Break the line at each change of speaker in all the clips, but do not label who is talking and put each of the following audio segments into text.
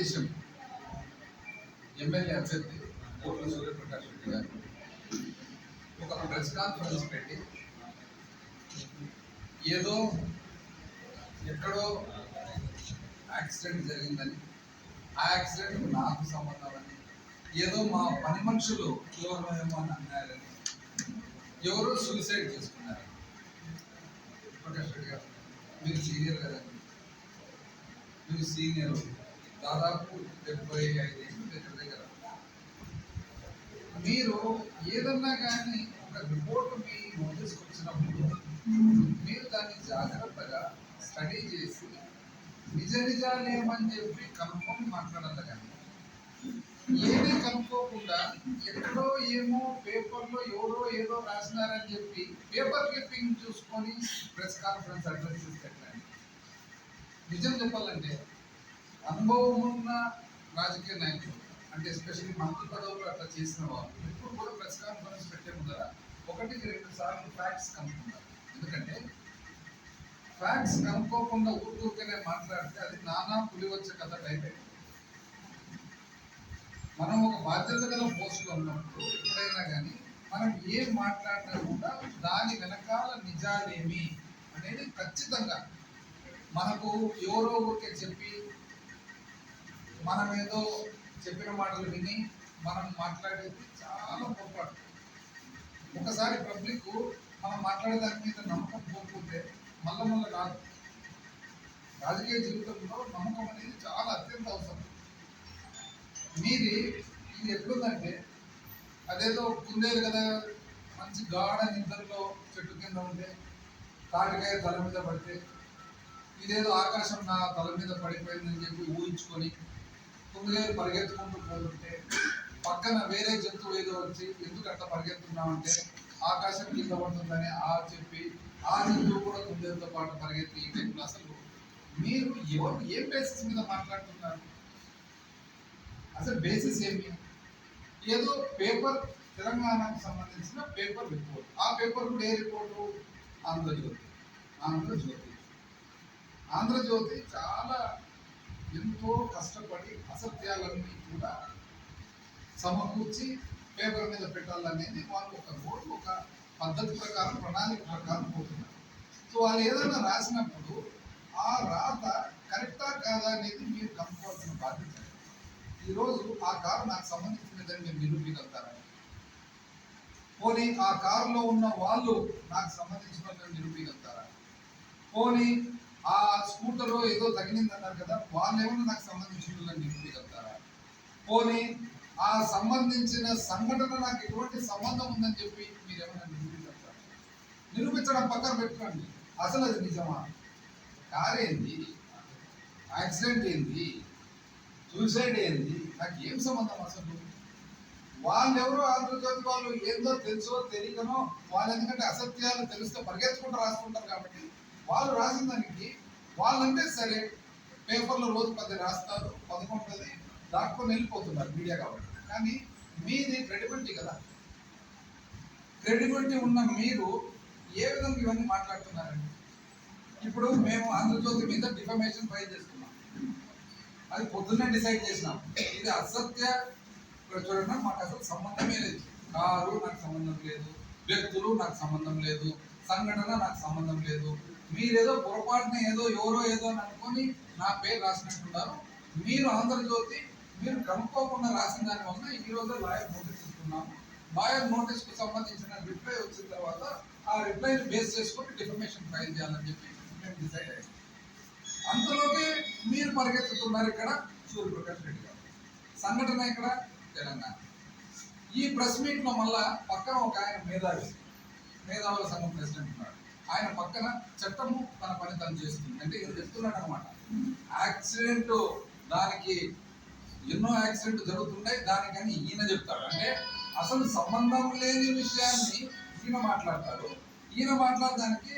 Telugu Desam MLA అభ్యర్థి కోట్ల సూర్యప్రకాష్ రెడ్డి గారు ఒక ప్రెస్ కాన్ఫరెన్స్ పెట్టి ఏదో ఎక్కడో యాక్సిడెంట్ జరిగిందని, ఆ యాక్సిడెంట్ నాకు సంబంధం అని, ఏదో మా పని మనుషులు ఎవరో ఏమో అని అన్నారని, ఎవరో సూసైడ్ చేసుకున్నారు. ప్రకాష్ రెడ్డి గారు మీరు సీనియర్ కదండి, మీరు సీనియర్, దాదాపు 75 ఏళ్ళు దగ్గర. మీరు ఏదన్నా కానీ ఒక రిపోర్ట్ మీ నోటీస్కి వచ్చినప్పుడు మీరు దాన్ని జాగ్రత్తగా స్టడీ చేసి నిజాలు ఏమని చెప్పి కన్ఫర్మ్ మాట్లాడాలి. కానీ ఏమీ కనుక్కోకుండా ఎక్కడో ఏమో పేపర్లో ఎవరో ఏదో రాసినారని చెప్పి పేపర్ క్లిప్పింగ్ చూసుకొని ప్రెస్ కాన్ఫరెన్స్ అడ్రస్ చేసి నిజం చెప్పాలంటే అనుభవం ఉన్న రాజకీయ నాయకులు, అంటే ఎస్పెషల్లీ మంత్రి పదవులు అట్లా చేసిన వాళ్ళు ఎప్పుడు కూడా ప్రెస్ కాన్ఫరెన్స్ పెట్టే ముందర 1-2 సార్లు ఫ్యాక్ట్స్ కనుక్కుంటారు. ఎందుకంటే ఫ్యాక్ట్స్ కనుక్కోకుండా ఊరికనే మాట్లాడితే అది నానా పులి వచ్చే కథ టైప్ అయింది. మనం ఒక బాధ్యత గల పోస్టులో ఉన్నప్పుడు ఎప్పుడైనా కానీ మనం ఏం మాట్లాడినా కూడా దాని వెనకాల నిజాలేమి అనేది ఖచ్చితంగా మనకు ఎవరో ఊరికే చెప్పి మనం ఏదో చెప్పిన మాటలు విని మనం మాట్లాడేది చాలా పొరపాటు. ఒకసారి పబ్లిక్ మనం మాట్లాడే దాని మీద నమ్మకం పోకుంటే మళ్ళీ రాదు. రాజకీయ జీవితంలో నమ్మకం అనేది చాలా అత్యంత అవసరం. ఇది ఎట్లుందంటే అదేదో కుందేలు కదా, మంచి గాఢ నిద్రలో చెట్టు కింద ఉంటే తాటికాయ తల మీద పడితే ఇదేదో ఆకాశం నా తల మీద పడిపోయిందని చెప్పి ఊహించుకొని కుందేలు పరిగెత్తుకుంటూ పోతుంటే పక్కన వేరే జంతువు ఏదో వచ్చి ఎందుకు అట్లా పరిగెత్తున్నామంటే ఆకాశం కింద పడుతుందని చెప్పి ఆ జంతువు కూడా కుందేలుతో పాటు పరిగెత్తి ఈ టైంలో అసలు మీరు ఎవరు ఏం బేసిస్ మీద మాట్లాడుతున్నారు? అసలు బేసిస్ ఏమి? ఏదో పేపర్, తెలంగాణకు సంబంధించిన పేపర్ రిపోర్ట్. ఆ పేపర్ కూడా ఏ రిపోర్టు? ఆంధ్రజ్యోతి చాలా ఎంతో కష్టపడి అసత్యాలన్నీ కూడా సమకూర్చి పేపర్ మీద పెట్టాలనేది వాళ్ళు ఒక రోడ్డు, ఒక పద్ధతి ప్రకారం, ప్రణాళిక ప్రకారం పోతున్నారు. సో వాళ్ళు ఏదైనా రాసినప్పుడు ఆ రాత కరెక్టా కాదా అనేది మీరు కనుక్కోవాల్సిన బాధ్యత. ఈరోజు ఆ కారు నాకు సంబంధించినదని మీరు నిరూపించగలుగుతారా? పోనీ ఆ కారులో ఉన్న వాళ్ళు నాకు సంబంధించిన నిరూపించగలుగుతారా? పోనీ ఆ స్కూటర్లో ఏదో తగిలిందన్నారు కదా, వాళ్ళు ఏమన్నా నాకు సంబంధించిన నిరూపించగలుగుతారా? పోనీ ఆ సంబంధించిన సంఘటన నాకు ఎటువంటి సంబంధం ఉందని చెప్పి మీరు ఏమన్నా నిరూపించగలుగుతారా? నిరూపించడం పక్కన పెట్టుకోండి, అసలు అది నిజమా? కార్ ఏంది, యాక్సిడెంట్ ఏంది, సూసైడ్ ఏంది, నాకు ఏం సంబంధం అసలు? వాళ్ళెవరో ఆంధ్రజ్యోతి వాళ్ళు ఏందో తెలుసో తెలియకనో, వాళ్ళు ఎందుకంటే అసత్యాలు తెలిస్తే పరిగెత్తుకుంటూ రాసుకుంటారు కాబట్టి వాళ్ళు రాసిన దానికి వాళ్ళంటే సరే పేపర్లో రోజు 10 రాస్తారు, 11 దాటుకొని వెళ్ళిపోతున్నారు మీడియా కాబట్టి. కానీ మీది క్రెడిబిలిటీ కదా, క్రెడిబిలిటీ ఉన్న మీరు ఏ విధంగా ఇవన్నీ మాట్లాడుతున్నారండి? ఇప్పుడు మేము ఆంధ్రజ్యోతి మీద డిఫమేషన్ ఫైల్ చేస్తున్నాం, అది పొద్దున్నే డిసైడ్ చేసినాం. ఇది అసత్య ప్రచురణ మాకు అసలు సంబంధమే లేదు. కారు నాకు సంబంధం లేదు, వ్యక్తులు నాకు సంబంధం లేదు, సంఘటన నాకు సంబంధం లేదు. మీరేదో పొరపాటున ఏదో ఎవరో ఏదో అని అనుకొని నా పేరు రాసినట్టున్నారు. మీరు ఆంధ్రజ్యోతి మీరు కనుక్కోకుండా రాసిన దాని వల్ల ఈరోజు లాయర్ నోటీస్ ఇస్తున్నాము. లాయర్ నోటీస్కు సంబంధించిన రిప్లై వచ్చిన తర్వాత ఆ రిప్లైని బేస్ చేసుకొని డిఫమేషన్ ఫైల్ చేయాలని చెప్పి మేము డిసైడ్ అయ్యాం. అంతలోకి మీరు పరిగెత్తుతున్నారు ఇక్కడ సూర్యప్రకాష్ రెడ్డి గారు. సంఘటన ఇక్కడ తెలంగాణ. ఈ ప్రెస్ మీట్లో మళ్ళా పక్కన ఒక ఆయన మేధావుల సంఘం ప్రెసిడెంట్ ఉన్నాడు. ఆయన పక్కన చట్టము తన పని తను చేస్తుంది అంటే ఇది చెప్తున్నాడు అనమాట. యాక్సిడెంట్, దానికి ఎన్నో యాక్సిడెంట్ జరుగుతున్నాయి, దానికని ఈయన చెప్తాడు. అంటే అసలు సంబంధం లేని విషయాన్ని ఈయన మాట్లాడతాడు. ఈయన మాట్లాడడానికి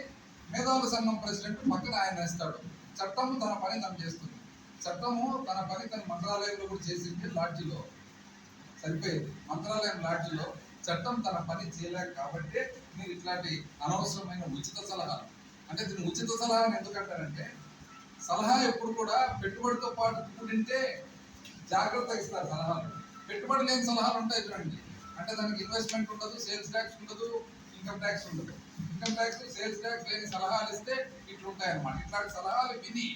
మేధావుల సంఘం ప్రెసిడెంట్ పక్కన ఆయన వేస్తాడు. చట్టము తన పని తను చేస్తుంది. చట్టము తన పని తన మంత్రాలయంలో కూడా చేసింది, లాడ్జిలో సరిపోయింది. మంత్రాలయం లాడ్జిలో చట్టం తన పని చేయలేక కాబట్టి మీరు ఇట్లాంటి అనవసరమైన ఉచిత సలహాలు, అంటే దీన్ని ఉచిత సలహా అని ఎందుకంటారంటే సలహా ఎప్పుడు కూడా పెట్టుబడితో పాటు కూడింటే జాగ్రత్తగా ఇస్తారు సలహాలు. పెట్టుబడి లేని సలహాలు ఉంటాయి చూడండి, అంటే దానికి ఇన్వెస్ట్మెంట్ ఉండదు, సేల్స్ ట్యాక్స్ ఉండదు, ఇన్కమ్ ట్యాక్స్ ఉండదు. ఇన్కమ్ ట్యాక్స్ సేల్స్ ట్యాక్స్ లేని సలహాలు ఇస్తే ఇట్లుంటాయి అన్నమాట. ఇట్లాంటి సలహాలు విని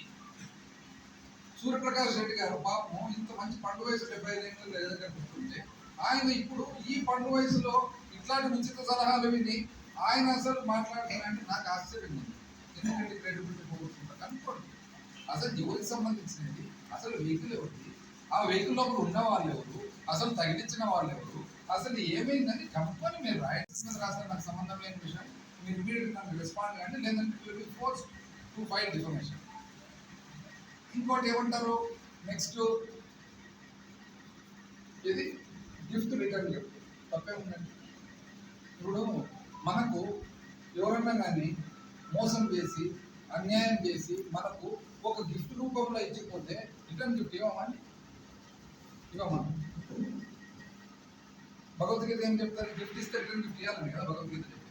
సూర్యప్రకాష్ రెడ్డి గారు పాపం ఇంత మంచి పండు వయసు 75 ఏళ్ళు ఏదైనా గుర్తుంటే ఆయన ఇప్పుడు ఈ పండు వయసులో ఇట్లాంటి ఉచిత సలహాలు విని ఆయన అసలు మాట్లాడుతున్నారంటే నాకు ఆశ్చర్యం ఉంది. ఎందుకంటే క్రెడిబిలిటీ పోగొట్టుకుంటా కనుక్కోండి. అసలు ఎవరికి సంబంధించినది, అసలు వెహికల్ ఎవరిది, ఆ వెహికల్ లోపల ఉన్న వాళ్ళు ఎవరు, అసలు తగిలించిన వాళ్ళు ఎవరు, అసలు ఏమైందని కనుక్కొని మీరు రాయల్సిన రాసిన నాకు సంబంధం లేని విషయం మీరు ఇమీడియట్ నాకు రెస్పాండ్ కానీ, లేదంటే ఫోర్స్ టు ఫైల్ డిఫర్మేషన్. ఇంకోటి ఏమంటారు నెక్స్ట్, ఇది గిఫ్ట్ రిటర్న్ గిఫ్ట్ తప్పే ఉందండి. ఇప్పుడు మనకు ఎవరన్నా కానీ మోసం చేసి అన్యాయం చేసి మనకు ఒక గిఫ్ట్ రూపంలో ఇచ్చిపోతే రిటర్న్ గిఫ్ట్ ఇవ్వమని ఇవ్వమా? భగవద్గీత ఏం చెప్తారు? గిఫ్ట్ ఇస్తే రిటర్న్ గిఫ్ట్ ఇవ్వాలని కదా భగవద్గీత చెప్తారు.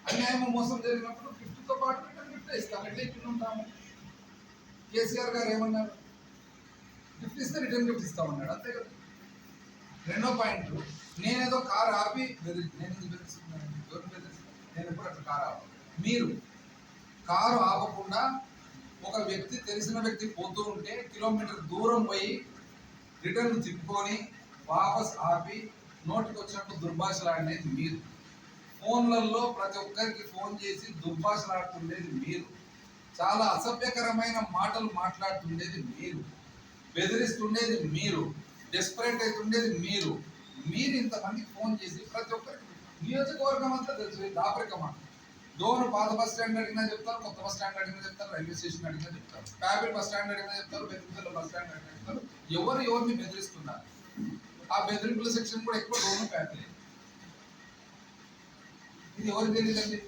అన్యాయం మోసం జరిగినప్పుడు గిఫ్ట్తో పాటు రిటర్న్ గిఫ్ట్ ఇస్తాం. ఎట్లా ఇట్లుంటాము? కేసీఆర్ గారు ఏమన్నారు? గిఫ్ట్ ఇస్తే రిటర్న్ గిఫ్ట్ ఇస్తామన్నాడు, అంతే కదా. రెండో పాయింట్, నేనేదో కారు ఆపి నేను బెదిరిస్తున్నాను, నేను ఎప్పుడు అట్లా కారు ఆపి, మీరు కారు ఆపకుండా ఒక వ్యక్తి తెలిసిన వ్యక్తి పోతూ ఉంటే కిలోమీటర్ దూరం పోయి రిటర్న్ తిప్పుకొని వాపస్ ఆపి నోటికి వచ్చినట్టు దుర్భాషలాడినది మీరు. ఫోన్లలో ప్రతి ఒక్కరికి ఫోన్ చేసి దుర్భాషలాడుతుండేది మీరు. చాలా అసభ్యకరమైన మాటలు మాట్లాడుతుండేది మీరు. బెదిరిస్తుండేది మీరు. డెస్పరేట్ అవుతుండేది మీరు. మీరు ఇంతమందికి ఫోన్ చేసి ప్రతి ఒక్కరికి నియోజకవర్గం అంతా తెలుసు. దాపరికమా డోన్ పాత బస్ స్టాండ్ అడిగినా చెప్తారు, కొత్త బస్ స్టాండ్ అడిగినా చెప్తారు, రైల్వే స్టేషన్ అడిగినా చెప్తారు, ప్యాబిల్ బస్ స్టాండ్ అడిగినా చెప్తారు, బెదిరింపుల బస్ స్టాండ్ అడిగినా చెప్తారు. ఎవరిని బెదిరిస్తున్నారు? ఆ బెదిరింపుల సెక్షన్ కూడా ఎక్కువ డోన్ ప్యాబిల్. ఇది ఎవరికి తెలియదండి.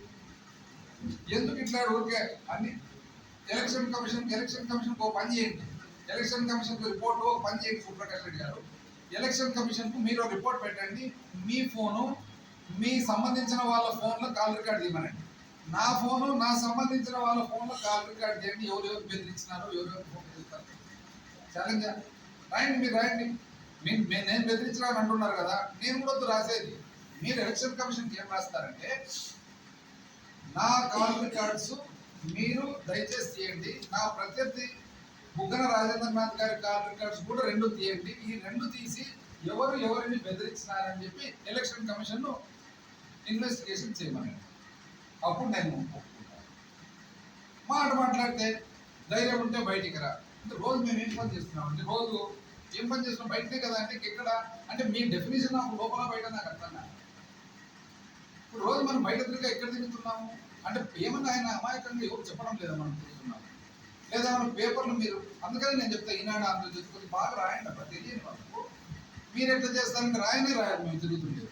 ఎందుకు ఇట్లా ఊరికే అన్ని ఎలక్షన్ కమిషన్ ఒక పని చేయండి. ఎలక్షన్ కమిషన్ రిపోర్ట్ ఒక పని చేయండి సూర్యప్రకాష్ రెడ్డి గారు. ఎలక్షన్ కమిషన్ కు మీరు రిపోర్ట్ పెట్టండి. మీ ఫోను మీ సంబంధించిన వాళ్ళ ఫోన్లో కాల్ రికార్డ్ తీయమనండి. నా ఫోను నా సంబంధించిన వాళ్ళ ఫోన్లో కాల్ రికార్డ్ చేయండి. ఎవరెవరు బెదిరించినారో ఎవరెవరు ఫోన్ చేస్తారు ఛాలెంజ్ రాయండి. మీరు రాయండి. నేను బెదిరించినాను అంటున్నారు కదా, నేను కూడా రాసేది. మీరు ఎలక్షన్ కమిషన్కి ఏం రాస్తారంటే, నా కాల్ రికార్డ్స్ మీరు దయచేసి తీయండి, నా ప్రత్యర్థి బుగ్గన రాజేంద్రనాథ్ గారి కాల్ రికార్డ్స్ కూడా 2 తీయండి. ఈ 2 తీసి ఎవరిని బెదిరించినారని చెప్పి ఎలక్షన్ కమిషన్ ఇన్వెస్టిగేషన్ చేయమని. అప్పుడు నేను ఒప్పుకుంటాను. మాట్లాడితే ధైర్యం ఉంటే బయటికి రా అంటే, రోజు మేము ఏం పని చేస్తున్నాం అంటే, రోజు ఏం పని చేస్తున్నాం బయటనే కదా అంటే, ఎక్కడ అంటే మీ డెఫినేషన్ ఆఫ్ లోపల బయట నాకు అర్థం కాదు. ఇప్పుడు రోజు మనం బయట తిరిగి ఎక్కడ తిరుగుతున్నాము అంటే, ఏమన్నా ఆయన అమాయకంగా ఎవరు చెప్పడం లేదా మనం తిరుగుతున్నాము, లేదా మన పేపర్లు మీరు. అందుకని నేను చెప్తా, ఈనాడు ఆంధ్రజ్యోతి కొద్దిగా బాగా రాయండి అబ్బా, తెలియని వాళ్ళకు. మీరు ఎట్లా చేస్తారంటే రాయాలి మేము తిరుగుతుండేది.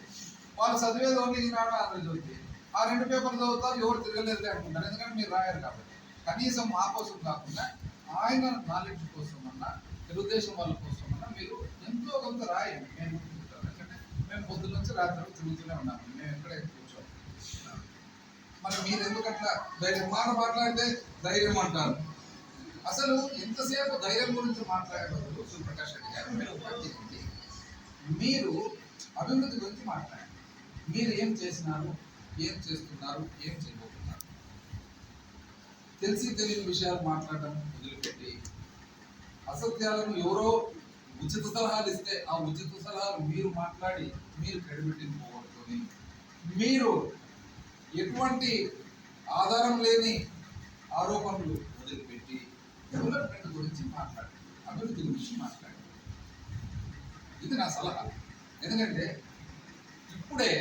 వాళ్ళు చదివేది ఓన్లీ ఈనాడు ఆంధ్రజ్యోతి. ఆ 2 పేపర్లు చదువుతారు, ఎవరు తిరగలేదు అనుకుంటారు, ఎందుకంటే మీరు రాయారు కాబట్టి. కనీసం మా కోసం కాకుండా ఆయన నాలెడ్జ్ కోసం అన్నా, తెలుగుదేశం వాళ్ళ కోసం అన్నా మీరు ఎంతో కొంత రాయండి. మేము ఎందుకంటే మేము పొద్దున్న నుంచి రాత్రి తిరుగుతూనే ఉన్నాము, మేము ఎక్కడ కూర్చోం. మరి మీరు ఎందుకు అట్లా ధైర్యం మాట్లాడితే ధైర్యం అంటారు? అసలు ఎంతసేపు ధైర్యం గురించి మాట్లాడేవాళ్ళు సూర్యప్రకాష్ రెడ్డి గారు, మీరు ఉపయోగించండి. మీరు అభివృద్ధి గురించి మాట్లాడండి. మీరు ఏం చేసినారు, ఏం చేస్తున్నారు, ఏం చేయబోతున్నారు. తెలిసి తెలియని విషయాలు మాట్లాడడం వదిలిపెట్టి, అసత్యాలను ఎవరో ఉచిత సలహాలు ఇస్తే ఆ ఉచిత సలహాలు మీరు మాట్లాడి మీరు క్రెడిబిలిటీని పోగొట్టుకొని, మీరు ఎటువంటి ఆధారం లేని ఆరోపణలు వదిలిపెట్టి డెవలప్మెంట్ గురించి మాట్లాడండి, అభివృద్ధి గురించి మాట్లాడండి. ఇది నా సలహా. ఎందుకంటే ఇప్పుడే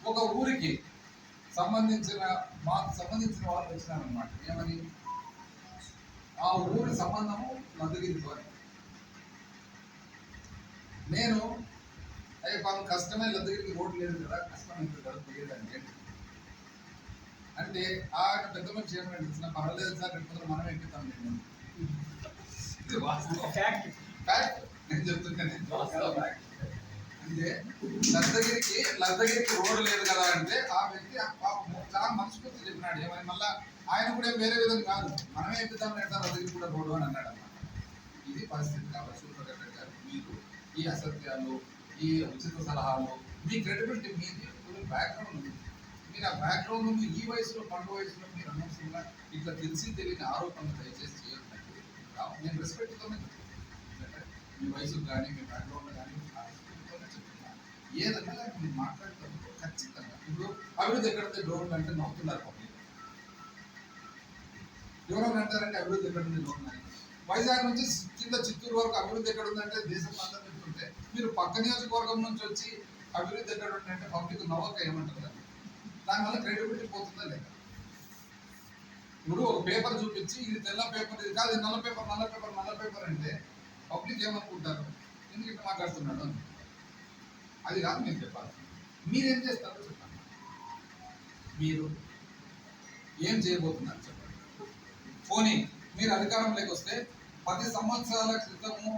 ఒక ఊరికి మాకు సంబంధించిన వాళ్ళు వచ్చినారనమాట. ఏమని? ఆ ఊరి సంబంధము లద్దగిరితో. నేను పాపం కష్టమే, లద్దగిరికి రోడ్డు లేదు కదా, కష్టమైంది కదా పోయేదానికి అంటే, ఆ పెద్ద మనిషి ఏమని తెలిసిన పర్వాలేదు సార్, రేపు మనం ఎక్కుతాం. నేను ఇది వాస్తవం, ఫ్యాక్ట్ నేను చెప్తున్నాను. అంటే లద్దగిరికి రోడ్డు లేదు కదా అంటే, ఆ వ్యక్తి చాలా మనస్ఫూర్తి చెప్పినాడు. ఏమని మళ్ళీ ఆయన కూడా వేరే విధంగా కాదు, మనమే ఎక్కుతాం లేదా లద్దగిరి కూడా రోడ్డు అని అన్నాడు అన్నమాట. ఇది పరిస్థితి. కాబట్టి సూర్యప్రకాష్ గారు మీరు ఈ అసత్యాలు, ఈ ఉచిత సలహాలు, మీ క్రెడిబిలిటీ మీది బ్యాక్గ్రౌండ్ ఉంది. మీరు ఆ బ్యాక్గ్రౌండ్ ఈ వయసులో పండు వయసులో మీరు అనవసరంగా ఇట్లా తెలిసి తెలియని ఆరోపణలు దయచేసి చేయొద్దండి. నేను రెస్పెక్ట్తోనే చెప్తున్నాను. మీ వయసుకు కానీ మీ బ్యాక్గ్రౌండ్ కానీ రెస్పెక్ట్తోనే చెప్తున్నాను. ఏదన్నా కానీ మీరు మాట్లాడుతున్నప్పుడు ఖచ్చితంగా ఇప్పుడు అభివృద్ధి ఎక్కడైతే డ్రోన్ అంటే నవ్వుతున్నారు పబ్లిక్. ఎవరైనా అంటారంటే అభివృద్ధి ఎక్కడ ఉంది డ్రోన్ అని. వైజాగ్ నుంచి కింద చిత్తూరు వరకు అభివృద్ధి ఎక్కడ ఉందంటే దేశం అంతా చెప్తుంటే మీరు పక్క నియోజకవర్గం నుంచి వచ్చి అభివృద్ధి ఎక్కడ ఉందంటే పబ్లిక్ నవ్వక ఏమంటారు? దానివల్ల క్రెడిబిలిటీ పోతుందా లేదా? ఇప్పుడు ఒక పేపర్ చూపించి ఇది తెల్ల పేపర్, ఇది కాదు నల్ల పేపర్, నల్ల పేపర్, నల్ల పేపర్ అంటే పబ్లిక్ ఏమనుకుంటారు? ఎందుకు ఇట్లా మాట్లాడుతున్నాడు అని. అది కాదు మీరు చెప్పాలి. మీరేం చేస్తారో చెప్పండి. మీరు ఏం చేయబోతున్నారు చెప్పండి. పోనీ మీరు అధికారంలోకి వస్తే 10 సంవత్సరాల క్రితము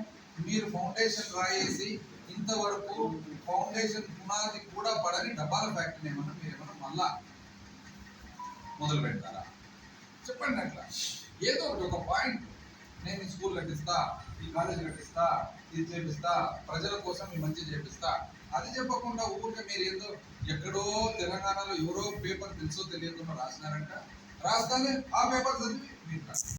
మీరు ఫౌండేషన్ రాయేసి ఇంతవరకు ఫౌండేషన్ పునాది కూడా పడని డబ్బాల ఫ్యాక్టరీ ఏమన్నా మీరేమన్నా మళ్ళా మొదలు పెడతారా? చెప్పండి. అట్లా ఏదో ఒక పాయింట్, నేను ఈ స్కూల్ కట్టిస్తా, ఈ కాలేజ్ కట్టిస్తా, ఇది చేపిస్తా, ప్రజల కోసం ఈ మంచి చేపిస్తా, అది చెప్పకుండా ఊరికే మీరు ఏదో ఎక్కడో తెలంగాణలో ఎవరో పేపర్ తెలుసో తెలియకుండా రాసినారంట. రాస్తానే ఆ పేపర్ చదివి మీరు